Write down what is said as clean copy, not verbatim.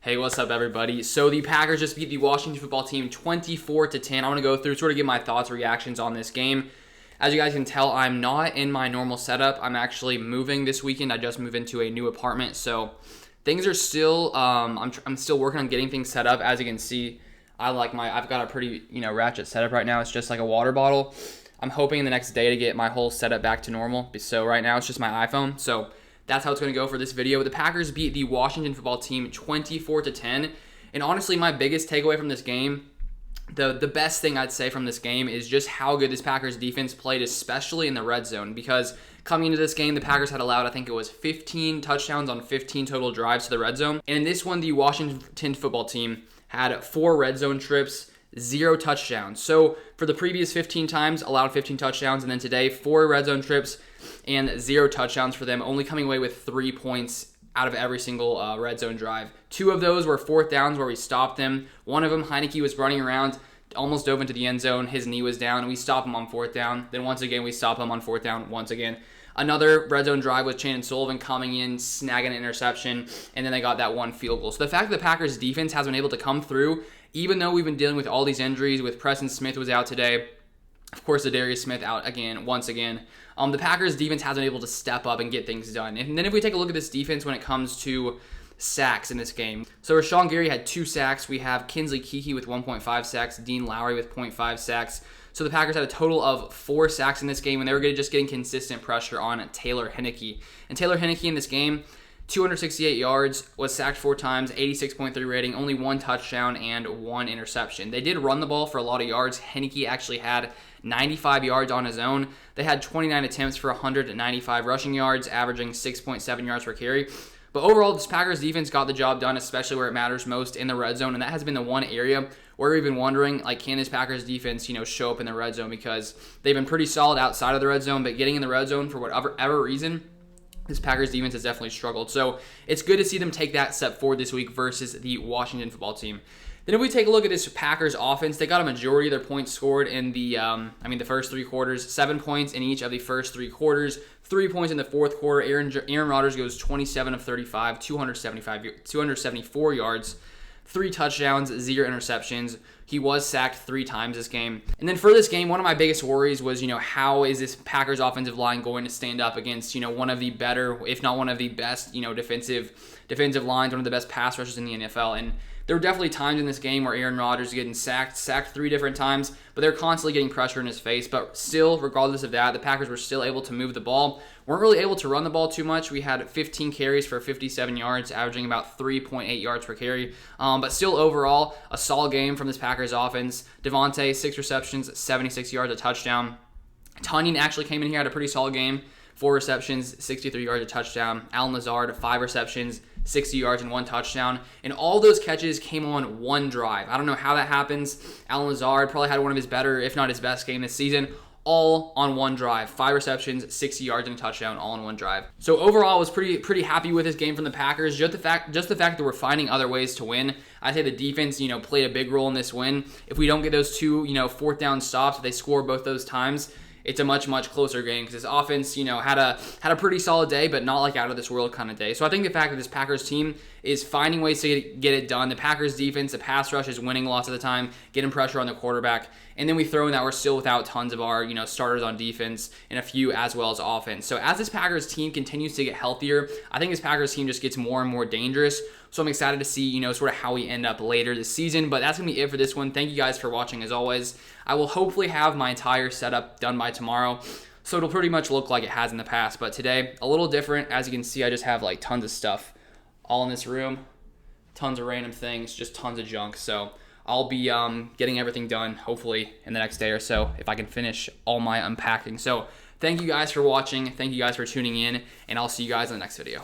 Hey, what's up, everybody? So the Packers just beat the Washington football team 24-10. I want to go through, sort of give my thoughts, reactions on this game. As you guys can tell, I'm not in my normal setup. I'm actually moving this weekend. I just moved into a new apartment, so things are still. I'm still working on getting things set up. As you can see, I've got a pretty ratchet setup right now. It's just like a water bottle. I'm hoping in the next day to get my whole setup back to normal. So right now it's just my iPhone. So that's how it's going to go for this video. The Packers beat the Washington football team 24-10. And honestly, my biggest takeaway from this game, the best thing I'd say from this game is just how good this Packers defense played, especially in the red zone. Because coming into this game, the Packers had allowed, I think it was 15 touchdowns on 15 total drives to the red zone. And in this one, the Washington football team had 4 red zone trips, 0 touchdowns. So for the previous 15 times, allowed 15 touchdowns, and then today, 4 red zone trips and 0 touchdowns for them, only coming away with 3 points out of every single red zone drive. 2 of those were 4th downs where we stopped them. One of them, Heinicke was running around, almost dove into the end zone. His knee was down, and we stopped him on 4th down. Then once again, we stopped him on 4th down once again. Another red zone drive with Chandon Sullivan coming in, snagging an interception, and then they got that 1 field goal. So the fact that the Packers defense has been able to come through, even though we've been dealing with all these injuries, with Preston Smith was out today, of course, Darius Smith out once again. The Packers defense has been able to step up and get things done. And then if we take a look at this defense when it comes to sacks in this game. So Rashawn Gary had 2 sacks. We have Kinsley Keke with 1.5 sacks, Dean Lowry with 0.5 sacks. So the Packers had a total of 4 sacks in this game, and they were just getting consistent pressure on Taylor Heinicke. And Taylor Heinicke in this game, 268 yards, was sacked 4 times, 86.3 rating, only 1 touchdown and 1 interception. They did run the ball for a lot of yards. Heinicke actually had 95 yards on his own. They had 29 attempts for 195 rushing yards, averaging 6.7 yards per carry. But overall, this Packers defense got the job done, especially where it matters most in the red zone, and that has been the one area where we've been wondering, can this Packers defense, show up in the red zone, because they've been pretty solid outside of the red zone, but getting in the red zone for whatever reason, this Packers defense has definitely struggled. So it's good to see them take that step forward this week versus the Washington football team. Then if we take a look at this Packers offense, they got a majority of their points scored in the first 3 quarters. 7 points in each of the first 3 quarters. 3 points in the fourth quarter. Aaron Rodgers goes 27 of 35, 274 yards, 3 touchdowns, 0 interceptions. He was sacked 3 times this game. And then for this game, one of my biggest worries was, how is this Packers offensive line going to stand up against, one of the better, if not one of the best, defensive lines, one of the best pass rushers in the NFL. And there were definitely times in this game where Aaron Rodgers is getting sacked 3 different times, but they're constantly getting pressure in his face. But still, regardless of that, the Packers were still able to move the ball. Weren't really able to run the ball too much. We had 15 carries for 57 yards, averaging about 3.8 yards per carry. But still, overall, a solid game from this Packers offense. Devontae, 6 receptions, 76 yards, a touchdown. Tonyan actually came in here, had a pretty solid game. 4 receptions, 63 yards, a touchdown. Allen Lazard, 5 receptions, 60 yards, and 1 touchdown. And all those catches came on 1 drive. I don't know how that happens. Allen Lazard probably had one of his better, if not his best game this season, all on 1 drive. 5 receptions, 60 yards, and a touchdown, all in 1 drive. So overall, I was pretty happy with this game from the Packers. Just the fact that we're finding other ways to win. I say the defense, played a big role in this win. If we don't get those 2, 4th down stops, if they score both those times, it's a much closer game, because this offense, had a pretty solid day, but not like out of this world kind of day. So I think the fact that this Packers team is finding ways to get it done. The Packers defense, the pass rush is winning lots of the time, getting pressure on the quarterback, and then we throw in that we're still without tons of our starters on defense and a few as well as offense. So as this Packers team continues to get healthier, I think this Packers team just gets more and more dangerous. So I'm excited to see, sort of how we end up later this season. But that's going to be it for this one. Thank you guys for watching as always. I will hopefully have my entire setup done by tomorrow, so it'll pretty much look like it has in the past. But today, a little different. As you can see, I just have tons of stuff all in this room. Tons of random things, just tons of junk. So I'll be getting everything done, hopefully, in the next day or so, if I can finish all my unpacking. So thank you guys for watching. Thank you guys for tuning in, and I'll see you guys in the next video.